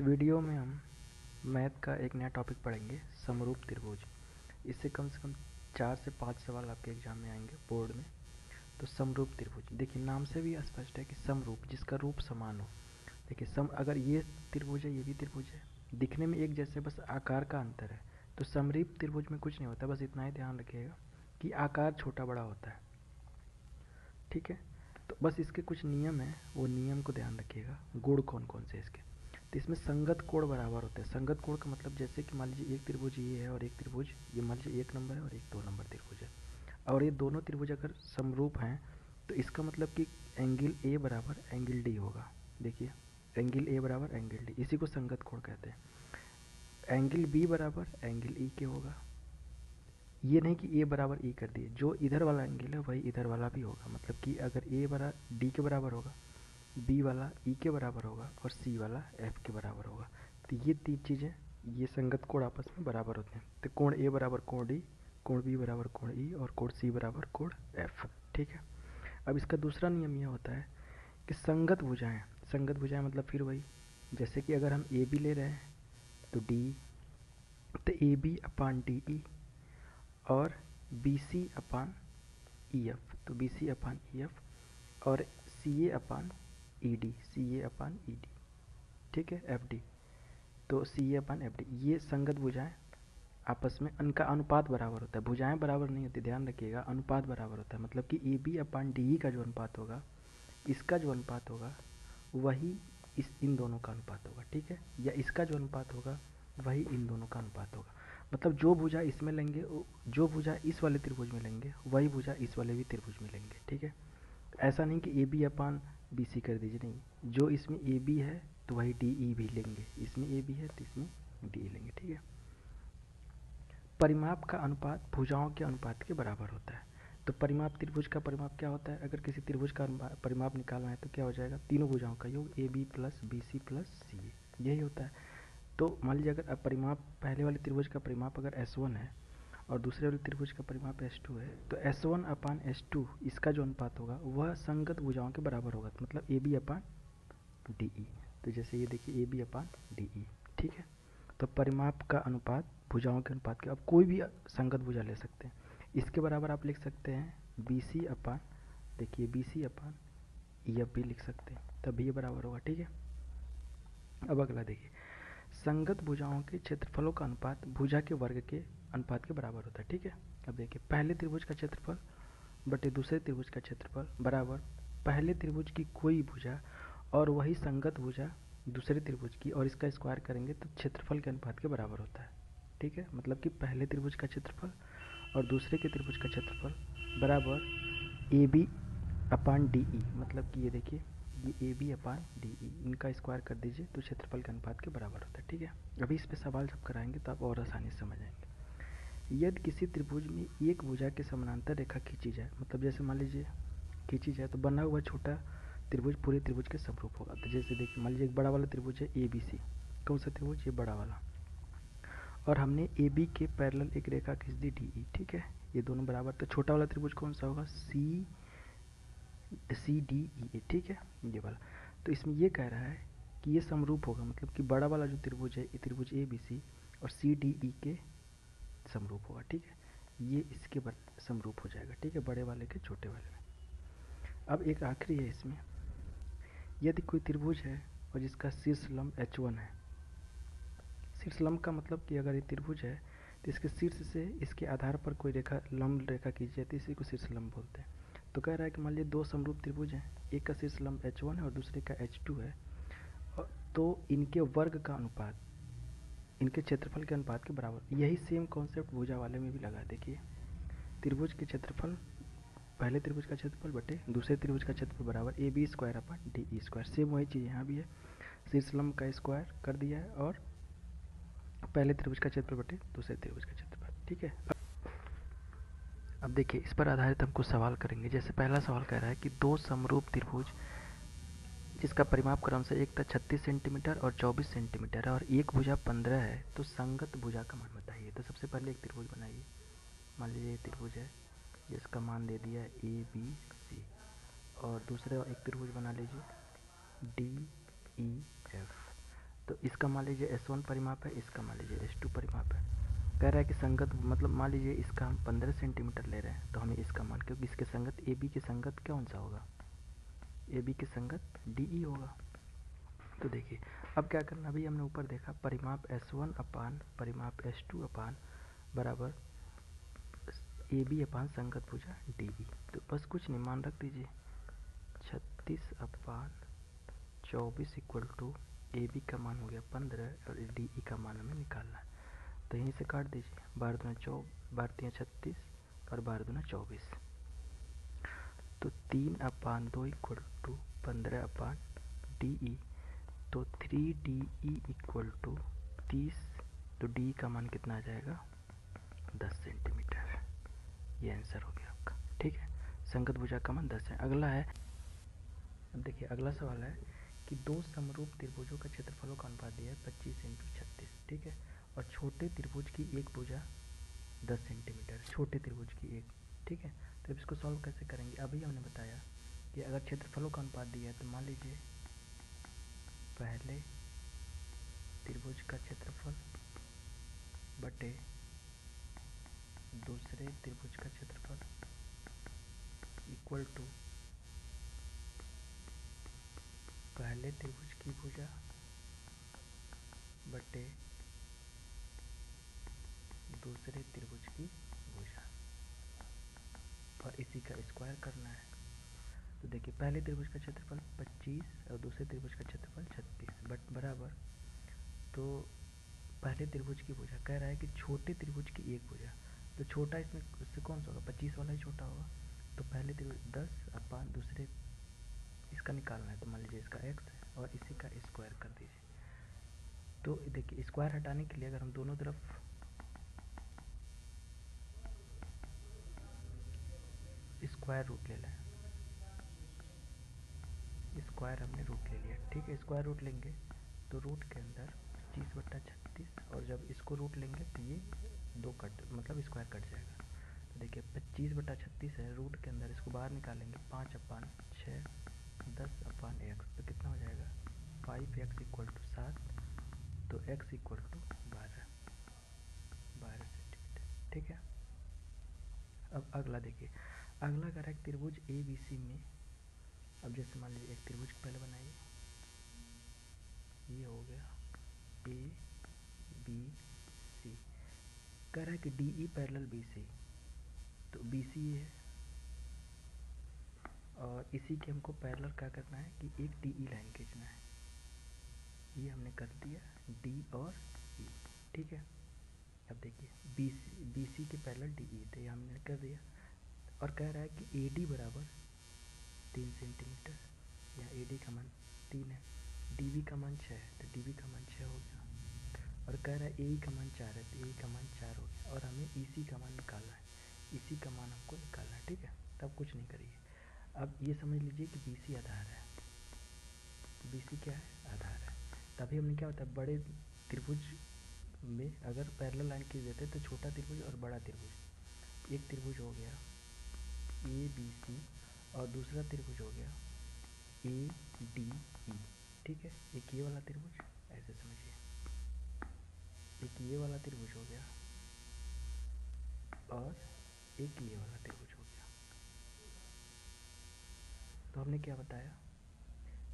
इस वीडियो में हम मैथ का एक नया टॉपिक पढ़ेंगे, समरूप त्रिभुज। इससे कम 4 से 5 सवाल आपके एग्जाम में आएंगे बोर्ड में। तो समरूप त्रिभुज, देखिए नाम से भी स्पष्ट है कि समरूप, जिसका रूप समान हो। देखिए अगर ये त्रिभुज है, ये भी त्रिभुज है, दिखने में एक जैसे, बस आकार का अंतर है। तो समरूप त्रिभुज में कुछ नहीं होता, बस इतना ही ध्यान रखिएगा कि आकार छोटा बड़ा होता है, ठीक है। तो बस इसके कुछ नियम है, वो नियम को ध्यान रखिएगा। गुण कौन कौन से इसके, तो इसमें संगत कोण बराबर होते हैं। संगत कोण का मतलब जैसे कि मान लीजिए एक त्रिभुज ये है और एक त्रिभुज ये, मान लीजिए 1 नंबर है और एक 2 नंबर त्रिभुज है, और ये दोनों त्रिभुज अगर समरूप हैं तो इसका मतलब कि एंगल ए बराबर एंगल डी होगा। देखिए एंगल ए बराबर एंगल डी, इसी को संगत कोण कहते हैं। एंगल बी बराबर एंगल ई के होगा। ये नहीं कि ए बराबर ई कर दिए, जो इधर वाला एंगल है वही इधर वाला भी होगा। मतलब कि अगर ए बरा डी के बराबर होगा, बी वाला ई के बराबर होगा और सी वाला एफ के बराबर होगा। तो ये 3 चीज़ें, ये संगत कोण आपस में बराबर होते हैं। तो कोण ए बराबर कोण डी, कोण बी बराबर कोण ई और कोण सी बराबर कोण एफ, ठीक है। अब इसका दूसरा नियम यह होता है कि संगत भुजाएं, संगत भुजाएं मतलब फिर वही, जैसे कि अगर हम ए बी ले रहे हैं तो डी, तो A B upon D E, और बी सी अपान ई एफ, तो बी सी अपान ई एफ, और सी ए अपान ई डी, सी ए अपान ई डी, ठीक है, एफ डी, तो सी ए अपान एफ डी। ये संगत भुजाएं आपस में, उनका अनुपात बराबर होता है। भुजाएं बराबर नहीं होती, ध्यान रखिएगा, अनुपात बराबर होता है। मतलब कि A B upon D E का जो अनुपात होगा, इसका जो अनुपात होगा वही इन दोनों का अनुपात होगा, ठीक है। या इसका जो अनुपात होगा वही इन दोनों का अनुपात होगा। मतलब जो भुजा इसमें लेंगे, जो भुजा इस वाले त्रिभुज में लेंगे, वही भुजा इस वाले भी त्रिभुज में लेंगे, ठीक है। ऐसा नहीं कि A B upon B C कर दीजिए, नहीं, जो इसमें ए बी है तो वही डी ई भी लेंगे, इसमें ए बी है तो इसमें डी ई लेंगे, ठीक है। परिमाप का अनुपात भुजाओं के अनुपात के बराबर होता है। तो परिमाप, त्रिभुज का परिमाप क्या होता है? अगर किसी त्रिभुज का परिमाप निकालना है तो क्या हो जाएगा? तीनों भुजाओं का योग, A B plus B C plus C A, यही होता है। तो मान लीजिए अगर परिमाप, पहले वाले त्रिभुज का परिमाप अगर S1 है और दूसरे वाले त्रिभुज का परिमाप S2 है, तो S1 अपान S2 इसका जो अनुपात होगा वह संगत भुजाओं के बराबर होगा। तो मतलब A B upon D E. तो जैसे ये देखिए A B upon D E, ठीक है। तो परिमाप का अनुपात भुजाओं के अनुपात के, अब कोई भी संगत भुजा ले सकते हैं। इसके बराबर आप लिख सकते हैं बी सी अपान, देखिए बी सी अपान ई एफ भी लिख सकते हैं, तब ये बराबर होगा, ठीक है। अब अगला देखिए, संगत भुजाओं के क्षेत्रफलों का अनुपात भुजा के वर्ग के अनुपात के बराबर होता है, ठीक है। अब देखिए पहले त्रिभुज का क्षेत्रफल बटे दूसरे त्रिभुज का क्षेत्रफल बराबर पहले त्रिभुज की कोई भुजा और वही संगत भुजा दूसरे त्रिभुज की, और इसका स्क्वायर करेंगे तो क्षेत्रफल के अनुपात के बराबर होता है, ठीक है। मतलब कि पहले त्रिभुज का क्षेत्रफल और दूसरे के त्रिभुज का क्षेत्रफल बराबर A B upon D E, मतलब कि ये देखिए ये A B upon D E, इनका स्क्वायर कर दीजिए तो क्षेत्रफल के अनुपात के बराबर होता है, ठीक है। अभी इस पर सवाल जब कराएंगे तो आप और आसानी से समझ आएंगे। यदि किसी त्रिभुज में एक भुजा के समानांतर रेखा खींची जाए, मतलब जैसे मान लीजिए खींची जाए तो बना हुआ छोटा त्रिभुज पूरे त्रिभुज के समरूप होगा। तो जैसे देखिए मान लीजिए एक बड़ा वाला त्रिभुज है ए बी सी, कौन सा त्रिभुज? ये बड़ा वाला, और हमने ए बी के पैरेलल एक रेखा खींच दी डी ई, ठीक है। ये दोनों बराबर, तो छोटा वाला त्रिभुज कौन सा होगा? सी डी ई ए, ठीक है, ये वाला। तो इसमें ये कह रहा है कि ये समरूप होगा, मतलब कि बड़ा वाला जो त्रिभुज है, ये त्रिभुज ए बी सी और सी डी ई के समरूप होगा, ठीक है। ये इसके समरूप हो जाएगा, ठीक है, बड़े वाले के छोटे वाले में। अब एक आखिरी है इसमें, यदि कोई त्रिभुज है और जिसका शीर्ष लंब H1 है। शीर्ष लंब का मतलब कि अगर ये त्रिभुज है तो इसके शीर्ष से इसके आधार पर कोई रेखा, लंब रेखा खींची जाती है, इसी को शीर्ष लंब बोलते हैं। तो कह रहा है कि मान लीजिए दो समरूप त्रिभुज हैं, एक का शीर्ष लंब H1 है और दूसरे का H2 है, तो इनके वर्ग का अनुपात इनके क्षेत्रफल के अनुपात के बराबर। यही सेम कॉन्सेप्ट भुजा वाले में भी लगा। देखिए त्रिभुज के क्षेत्रफल, पहले त्रिभुज का क्षेत्रफल बटे दूसरे त्रिभुज का क्षेत्रफल बराबर A B square upon D E square. Same वही चीज़ यहाँ भी है, शीर्ष लंब का स्क्वायर कर दिया है और पहले त्रिभुज का क्षेत्रफल बटे दूसरे त्रिभुज का क्षेत्रफल, ठीक है। अब देखिए इस पर आधारित हम कुछ सवाल करेंगे। जैसे पहला सवाल कह रहा है कि दो समरूप त्रिभुज जिसका परिमाप क्रम से एक था 36 सेंटीमीटर और 24 सेंटीमीटर है और एक भुजा 15 है, तो संगत भुजा का मान बताइए। तो सबसे पहले एक त्रिभुज बनाइए, मान लीजिए त्रिभुज है जिसका मान दे दिया है ए बी सी, और दूसरा एक त्रिभुज बना लीजिए डी ई एफ। तो इसका मान लीजिए S1 परिमाप है, इसका मान लीजिए S2 परिमाप है। कह रहा है कि संगत मतलब मान लीजिए इसका हम 15 सेंटीमीटर ले रहे हैं, तो हमें इसका मान, क्योंकि इसके संगत ए बी के संगत कौन सा होगा, ए बी के संगत DE होगा। तो देखिए अब क्या करना, अभी हमने ऊपर देखा परिमाप S1 अपान परिमाप S2 अपान बराबर AB अपान संगत भुजा DE। तो बस कुछ नहीं, मान रख दीजिए 36 अपान 24 इक्वल टू AB का मान हो गया 15 और DE का मान हमें निकालना है। तो यहीं से काट दीजिए, 12 36 और 12 24, तो 3 अपान 2 इक्वल टू 15 अपान DE। तो 3DE इक्वल टू 30, तो DE का मान कितना आ जाएगा 10 सेंटीमीटर। ये आंसर हो गया आपका। ठीक है, संगत भुजा का मान 10 है। अगला है, अब देखिए अगला सवाल है कि दो समरूप त्रिभुजों का क्षेत्रफलों का अनुपात दिया है 25 इंटू 36। ठीक है, और छोटे त्रिभुज की एक भुजा 10 सेंटीमीटर, छोटे त्रिभुज की एक। ठीक है, तो अब इसको सॉल्व कैसे करेंगे, अभी हमने बताया कि अगर क्षेत्रफलों का अनुपात दिया है तो मान लीजिए पहले त्रिभुज का क्षेत्रफल बटे दूसरे त्रिभुज का क्षेत्रफल इक्वल टू पहले त्रिभुज की भुजा बटे दूसरे त्रिभुज की भुजा, और इसी का स्क्वायर करना है। तो देखिए पहले त्रिभुज का क्षेत्रफल 25 और दूसरे त्रिभुज का क्षेत्रफल 36 बट बराबर, तो पहले त्रिभुज की भुजा कह रहा है कि छोटे त्रिभुज की एक भुजा, तो छोटा इसमें उससे कौन सा होगा, 25 वाला ही छोटा होगा। तो पहले त्रिभुज 10 अपान दूसरे, इसका निकालना है, तो मान लीजिए इसका x है और इसी का स्क्वायर कर दीजिए। तो देखिए स्क्वायर हटाने के लिए अगर हम दोनों तरफ स्क्वायर रूट ले लें, स्क्वायर हमने रूट ले लिया। ठीक है, स्क्वायर रूट लेंगे तो रूट के अंदर 25/36, और जब इसको रूट लेंगे तो ये दो कट मतलब स्क्वायर कट जाएगा। तो देखिए 25/36 है, रूट के अंदर इसको बाहर निकालेंगे 5/6 10/x, तो कितना हो जाएगा 5x इक्वल टू 7, तो x इक्वल टू 12 सेंटीमीटर। ठीक है, अब अगला देखिए, अगला कह रहा है त्रिभुज ABC में, अब जैसे मान लीजिए एक त्रिभुज पहले बनाइए, ये हो गया ABC, कह रहा है कि DE पैरेलल BC, तो BC ये है और इसी के हमको पैरेलल क्या करना है कि एक DE लाइन खींचना है। ये हमने कर दिया D और E। ठीक है, अब देखिए BC के पैरेलल DE, तो ये हमने कर दिया, और कह रहा है कि AD बराबर 3 सेंटीमीटर, यहाँ AD का मान 3 है, DB का मान 6 है, तो DB का मान 6 हो गया, और कह रहा है AE का मान 4 है, तो AE का मान 4 हो गया, और हमें EC का मान निकालना है, EC का मान हमको निकालना है। ठीक है, तब कुछ नहीं करिए, अब ये समझ लीजिए कि BC आधार है, BC क्या है, आधार है। तभी हमने क्या होता है, बड़े त्रिभुज में अगर पैरेलल लाइन खींच देते तो छोटा त्रिभुज और बड़ा त्रिभुज, एक त्रिभुज हो गया ABC और दूसरा त्रिभुज हो गया ADE। ठीक है, एक ये वाला त्रिभुज, ऐसे समझिए, एक ये वाला त्रिभुज हो गया और एक ये वाला त्रिभुज हो गया। तो हमने क्या बताया,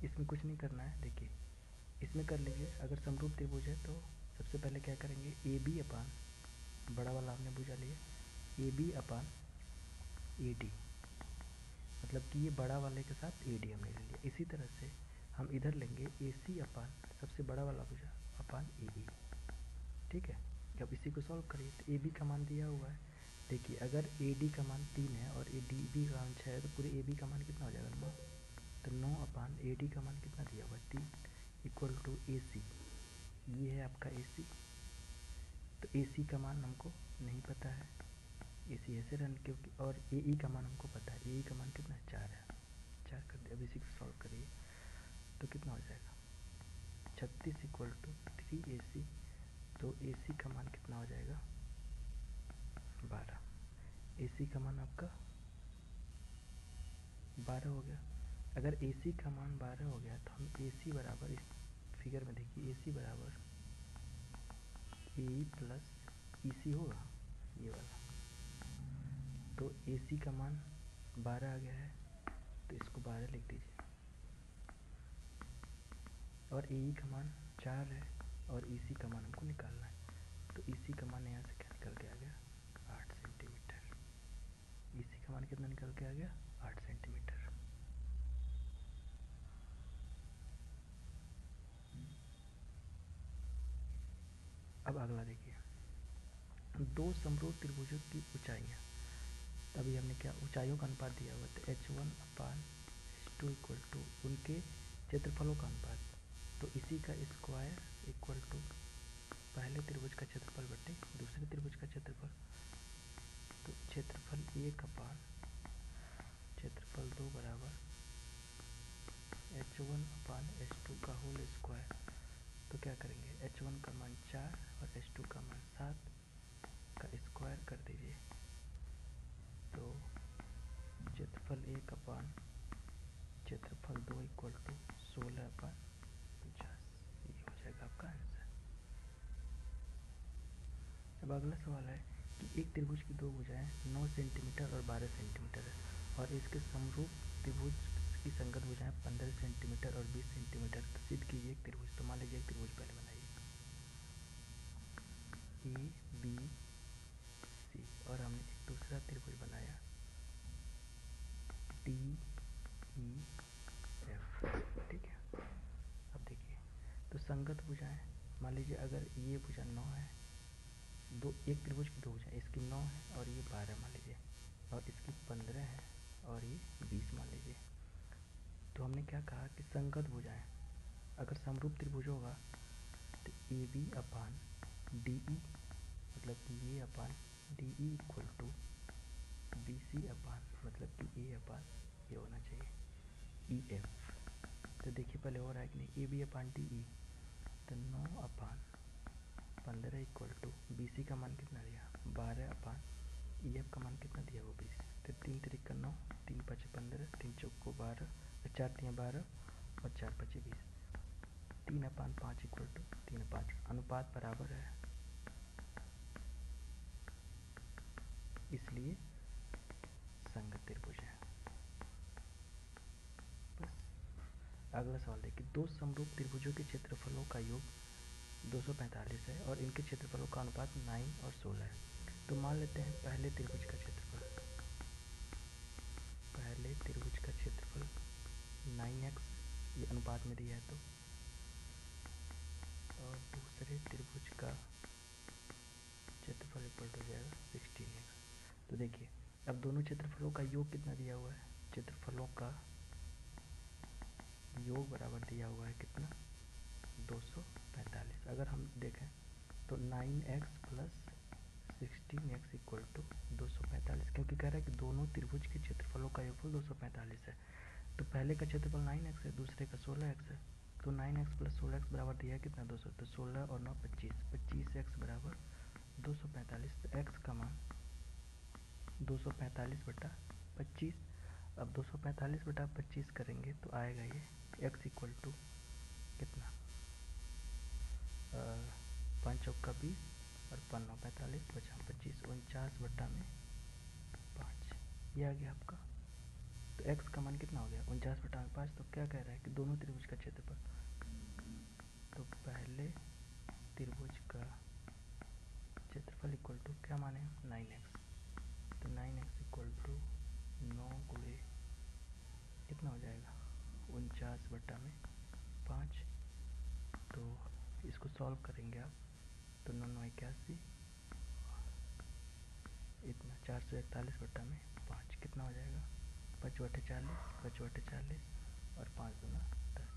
इसमें कुछ नहीं करना है। देखिए इसमें कर लीजिए, अगर समरूप त्रिभुज है तो सबसे पहले क्या करेंगे, AB अपान बड़ा वाला हमने भुजा लिया, AB अपान AD, मतलब कि ये बड़ा वाले के साथ AD हमने ले लिया। इसी तरह से हम इधर लेंगे AC अपान सबसे बड़ा वाला भुजा अपान AE। ठीक है, जब इसी को सॉल्व करिए तो AB का मान दिया हुआ है, देखिए अगर AD का मान 3 है और DB का मान 6 है, तो पूरे AB का मान कितना हो जाएगा 9, तो 9 अपान AD का मान कितना दिया हुआ है 3 इक्वल टू AC, ये है आपका AC। तो AC का मान हमको नहीं पता है, AC ऐसे रन, क्योंकि और AE का मान हमको पता है, AE का मान कितना है 4 है, 4 कर दिया। अब इसी को सॉल्व करिए तो कितना हो जाएगा 36 इक्वल टू 3AC, तो AC का मान कितना हो जाएगा 12, AC का मान आपका 12 हो गया। अगर AC का मान 12 हो गया तो हम AC बराबर फिगर में देखिए AC बराबर AE प्लस EC होगा, ये वाला। तो AC का मान 12 आ गया है, तो इसको 12 लिख दीजिए, और AE का मान 4 है, और EC का मान हमको निकालना है। तो EC का मान यहाँ से क्या निकल के आ गया, 8 सेंटीमीटर। EC का मान कितना निकल के आ गया, 8 सेंटीमीटर। अब अगला देखिए, दो समरूप त्रिभुजों की ऊंचाइयाँ। तभी हमने क्या ऊंचाइयों का अनुपात दिया हुआ था, h1/h2 इक्वल टू उनके क्षेत्रफलों का अनुपात। तो इसी का स्क्वायर इक्वल टू पहले त्रिभुज का क्षेत्रफल बटे दूसरे त्रिभुज का क्षेत्रफल। तो क्षेत्रफल 1/क्षेत्रफल 2 बराबर h1/h2 का होल स्क्वायर। तो क्या करेंगे, h1 का मान 4 और h2 का मान 7 का स्क्वायर कर दीजिए। तो क्षेत्रफल 1/क्षेत्रफल 2 इक्वल टू 16/50, ये हो जाएगा आपका आंसर। अब अगला सवाल है कि एक त्रिभुज की दो भुजाएं 9 सेंटीमीटर और 12 सेंटीमीटर है, और इसके समरूप त्रिभुज की संगत भुजाएं 15 सेंटीमीटर और 20 सेंटीमीटर। तो सिद्ध कीजिए एक त्रिभुज। तो मान लीजिए एक त्रिभुज पहले बनाइए ABC, और हमने एक दूसरा त्रिभुज बनाया DEF, ठीक है। अब देखिए, तो संगत भुजाएं, मान लीजिए अगर ये भुजा 9 है, दो एक त्रिभुज की दो भुजाएं, इसकी 9 है और ये 12 मान लीजिए, और इसकी 15 है और ये 20 मान लीजिए। तो हमने क्या कहा कि संगत भुजाएं, अगर समरूप त्रिभुज होगा तो AB/DE, मतलब कि ये अपान DE इक्वल टू BC अपान, मतलब कि ये होना चाहिए EF। तो देखिए पहले हो रहा है कि नहीं, AB/DE, तो 9/15 इक्वल टू BC का मान कितना दिया, 12/EF का मान कितना दिया, वो 20। तो 3 तिरिक 9, 3 5 15, 3 चौको 12, 4 3 12 और 4 5 20। 3/5 इक्वल टू 3/5, अनुपात बराबर है, इसलिए संगत त्रिभुज है। बस। अगला सवाल देखिए, दो समरूप त्रिभुजों के क्षेत्रफलों का योग 245 है और इनके क्षेत्रफलों का अनुपात 9 और 16 है। तो मान लेते हैं पहले त्रिभुज का क्षेत्रफल 9x, ये अनुपात में दिया है तो, और दूसरे त्रिभुज का क्षेत्रफल इक्वल हो जाएगा 16x। तो देखिए, अब दोनों क्षेत्रफलों का योग कितना दिया हुआ है, क्षेत्रफलों का योग बराबर दिया हुआ है कितना, 245। अगर हम देखें तो 9x plus 16x equal to 245, क्योंकि कह रहा है कि दोनों त्रिभुज के क्षेत्रफलों का योगफल 245 है। तो पहले का क्षेत्रफल 9x है, दूसरे का 16x है। तो 9x प्लस 16x बराबर दिया है कितना, 200। तो 16 और 9 25, 25x बराबर 245। तो x का मान 245/25। अब 245/25 करेंगे तो आएगा ये x इक्वल टू कितना, 5 चौका 20 और 5 9 45, बचा 25, 49/5, ये आ गया आपका। तो x का मान कितना हो गया, 49/5। तो क्या कह रहा है कि दोनों त्रिभुज का क्षेत्रफल, तो पहले त्रिभुज का क्षेत्रफल इक्वल टू क्या माने, 9x। तो 9x इक्वल टू 9 गुणे कितना हो जाएगा, 49/5। तो इसको सॉल्व करेंगे आप, तो 9 9 81, इतना 441/5 कितना हो जाएगा, 5 बटे 40, 5 बटे 40 और 5 दूना 10।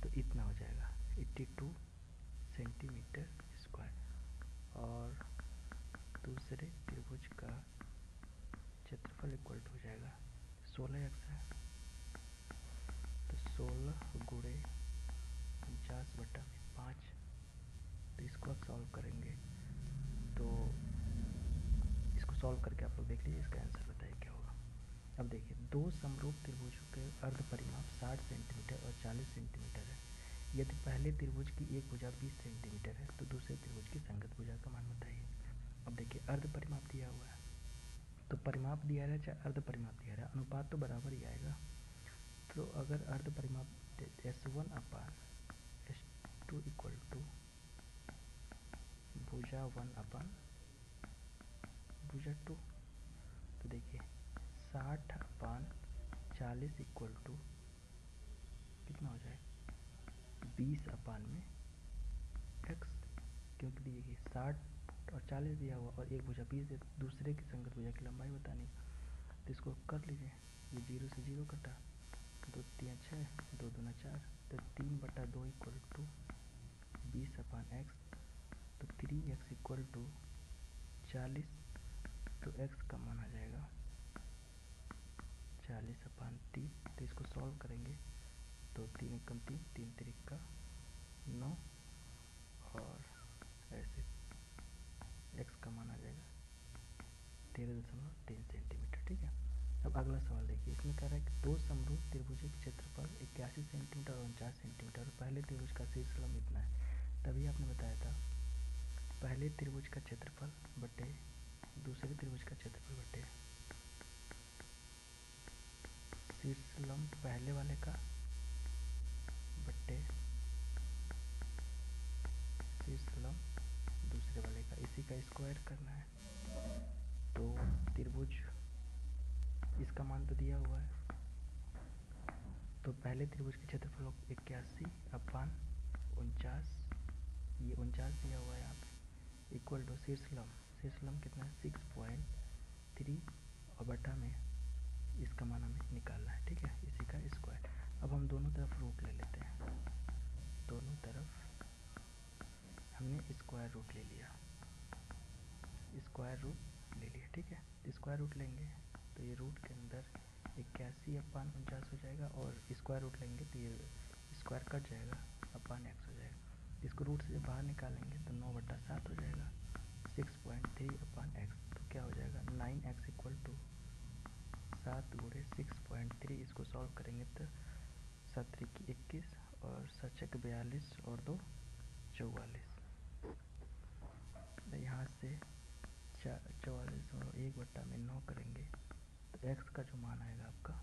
तो इतना हो जाएगा 82 सेंटीमीटर स्क्वायर। और दूसरे त्रिभुज का क्षेत्रफल इक्वल हो जाएगा 16x है, तो 16 गुणे 49/5। तो इसको आप सॉल्व करेंगे, तो इसको सॉल्व करके आप लोग देख लीजिए, इसका आंसर बताइए क्या होगा। अब देखिए, दो समरूप त्रिभुजों के अर्ध परिमाप 60 सेंटीमीटर और 40 सेंटीमीटर है। यदि पहले त्रिभुज की एक भुजा 20 सेंटीमीटर है तो दूसरे त्रिभुज की संगत भुजा का मान बताइए। अब देखिए अर्ध परिमाप दिया हुआ है, तो परिमाप दिया रहा है चाहे अर्ध परिमाप दिया रहा है, अनुपात तो बराबर ही आएगा। तो अगर अर्ध परिमाप S1 upon S2 equal to भुजा 1 अपान भुजा 2, तो देखिए 60 अपान 40 इक्वल टू कितना हो जाएगा 20 अपान में x, क्योंकि देखिए 60 और 40 दिया हुआ और एक भुजा 20 है, दूसरे की संगत भुजा की लंबाई बतानी, तो इसको कर लीजिए। ये 0 से 0 कटा, 2 3 6, 2 दूना 4, तो 3/2 इक्वल टू 20 अपान एक्स, तो 3x इक्वल टू 40, तो x का मान आ जाएगा 40 अपान 3। तो इसको सॉल्व करेंगे तो 3 एकम 3, 3 तिरिका 9 और ऐसे x का मान आ जाएगा 13.3 सेंटीमीटर। ठीक है, अब अगला सवाल देखिए, इसमें कह रहा है कि दो समरूप त्रिभुजों के क्षेत्रफल 81 सेंटीमीटर और 49 सेंटीमीटर और पहले त्रिभुज का शीर्ष लंब इतना है। तभी आपने बताया था पहले त्रिभुज का क्षेत्रफल बटे दूसरे त्रिभुज का क्षेत्रफल बटे शीर्ष लंब पहले वाले का बटे शीर्ष लंब दूसरे वाले का, इसी का स्क्वायर करना है। तो त्रिभुज इसका मान तो दिया हुआ है, तो पहले त्रिभुज के क्षेत्रफल 81 अपान 49, ये 49 दिया हुआ है यहाँ पे, इक्वल टू शीर्ष लंब कितना है 6.3 और बटा में इसका मान हमें निकालना है। ठीक है, इसी का स्क्वायर। अब हम दोनों तरफ रूट ले लेते हैं, दोनों तरफ हमने स्क्वायर रूट ले लिया, स्क्वायर रूट ले लिया। ठीक है, स्क्वायर रूट लेंगे तो ये रूट के अंदर 81 अपान 49 हो जाएगा और स्क्वायर रूट लेंगे तो ये स्क्वायर कट जाएगा, अपान एक्स हो जाएगा। इसको रूट से बाहर निकालेंगे तो 9/7 हो जाएगा, 6.3 अपान एक्स, तो क्या हो जाएगा 9x इक्वल टू 7 गुणे 6.3। इसको सॉल्व करेंगे तो 7 की 21 और 7 42 और 2 44, यहाँ से 44 और 1/9 करेंगे तो x का जो मान आएगा आपका